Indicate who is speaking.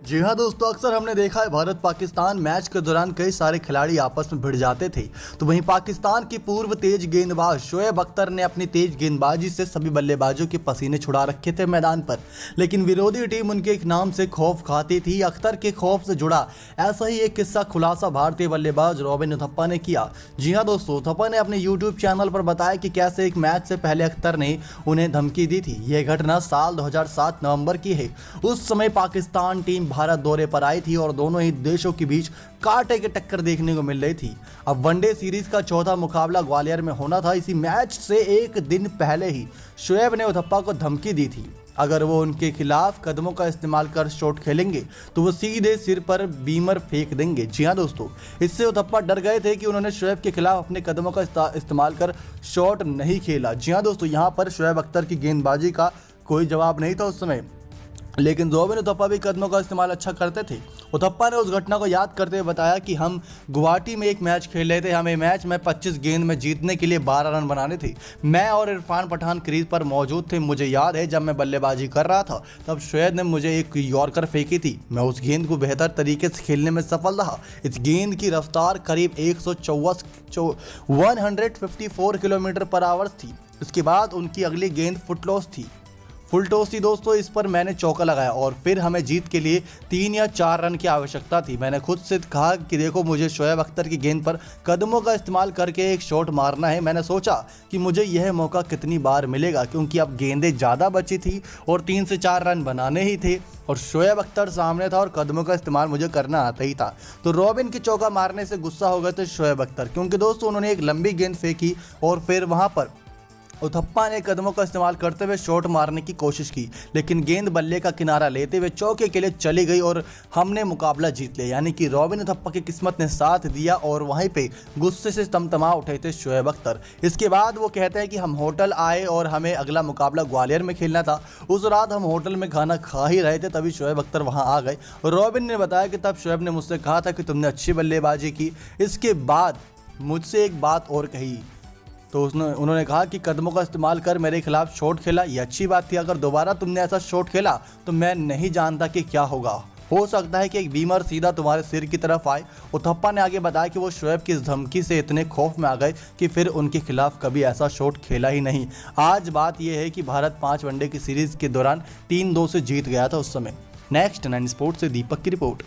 Speaker 1: जी हाँ दोस्तों, अक्सर हमने देखा है भारत पाकिस्तान मैच के दौरान कई सारे खिलाड़ी आपस में भिड़ जाते थे। तो वहीं पाकिस्तान की पूर्व तेज गेंदबाज शोएब अख्तर ने अपनी तेज गेंदबाजी से सभी बल्लेबाजों के पसीने छुड़ा रखे थे मैदान पर, लेकिन विरोधी टीम उनके एक नाम से खौफ खाती थी। अख्तर के खौफ से जुड़ा ऐसा ही एक किस्सा खुलासा भारतीय बल्लेबाज रॉबिन उथप्पा ने किया। जी हाँ दोस्तों, उथप्पा ने अपने यूट्यूब चैनल पर बताया कि कैसे एक मैच से पहले अख्तर ने उन्हें धमकी दी थी। यह घटना साल 2007 नवंबर की है। उस समय पाकिस्तान टीम भारत दौरे पर आई थी और दोनों ही देशों के बीच कांटे की टक्कर देखने को मिल रही थी। अब वनडे सीरीज का चौथा मुकाबला ग्वालियर में होना था। इसी मैच से एक दिन पहले ही शोएब ने उथप्पा को धमकी दी थी, अगर वो उनके खिलाफ कदमों का इस्तेमाल कर शॉट खेलेंगे तो वो सीधे सिर पर बीमर फेंक देंगे। जी हाँ दोस्तों, इससे उथप्पा डर गए थे कि उन्होंने शोएब के खिलाफ अपने कदमों का इस्तेमाल कर शॉट नहीं खेला। जी हाँ दोस्तों, यहाँ पर शोएब अख्तर की गेंदबाजी का कोई जवाब नहीं था उस समय, लेकिन रॉबिन उथप्पा भी कदमों का इस्तेमाल अच्छा करते थे। उथप्पा ने उस घटना को याद करते हुए बताया कि हम गुवाहाटी में एक मैच खेल रहे थे। हमें मैच में 25 गेंद में जीतने के लिए 12 रन बनाने थे। मैं और इरफान पठान क्रीज पर मौजूद थे। मुझे याद है जब मैं बल्लेबाजी कर रहा था तब शोएब ने मुझे एक यॉर्कर फेंकी थी। मैं उस गेंद को बेहतर तरीके से खेलने में सफल रहा। इस गेंद की रफ्तार करीब 154 किलोमीटर पर आवर थी। उसके बाद उनकी अगली गेंद फुल टॉस थी दोस्तों। इस पर मैंने चौका लगाया और फिर हमें जीत के लिए 3 या 4 रन की आवश्यकता थी। मैंने खुद से कहा कि देखो, मुझे शोएब अख्तर की गेंद पर कदमों का इस्तेमाल करके एक शॉट मारना है। मैंने सोचा कि मुझे यह मौका कितनी बार मिलेगा, क्योंकि अब गेंदें ज़्यादा बची थी और 3 से 4 रन बनाने ही थे और शोएब अख्तर सामने था और कदमों का इस्तेमाल मुझे करना आता ही था। तो रॉबिन के चौका मारने से गुस्सा हो गए थे शोएब अख्तर, क्योंकि दोस्तों उन्होंने एक लंबी गेंद फेंकी और फिर वहाँ पर उथप्पा ने कदमों का इस्तेमाल करते हुए शॉट मारने की कोशिश की, लेकिन गेंद बल्ले का किनारा लेते हुए चौके के लिए चली गई और हमने मुकाबला जीत लिया। यानी कि रॉबिन उथप्पा की किस्मत ने साथ दिया और वहीं पे गुस्से से तमतमा उठे थे शोएब अख्तर। इसके बाद वो कहते हैं कि हम होटल आए और हमें अगला मुकाबला ग्वालियर में खेलना था। उस रात हम होटल में खाना खा ही रहे थे, तभी शोएब अख्तर वहाँ आ गए। रॉबिन ने बताया कि तब शोएब ने मुझसे कहा था कि तुमने अच्छी बल्लेबाजी की। इसके बाद मुझसे एक बात और कही, तो उन्होंने कहा कि कदमों का इस्तेमाल कर मेरे खिलाफ शॉट खेला, ये अच्छी बात थी। अगर दोबारा तुमने ऐसा शॉट खेला तो मैं नहीं जानता कि क्या होगा। हो सकता है कि एक बीमर सीधा तुम्हारे सिर की तरफ आए। उथप्पा ने आगे बताया कि वो शोएब की इस धमकी से इतने खौफ में आ गए कि फिर उनके खिलाफ कभी ऐसा शॉट खेला ही नहीं। आज बात यह है कि भारत 5 वनडे की सीरीज के दौरान 3-2 से जीत गया था उस समय। नेक्स्ट 9 स्पोर्ट्स से दीपक की रिपोर्ट।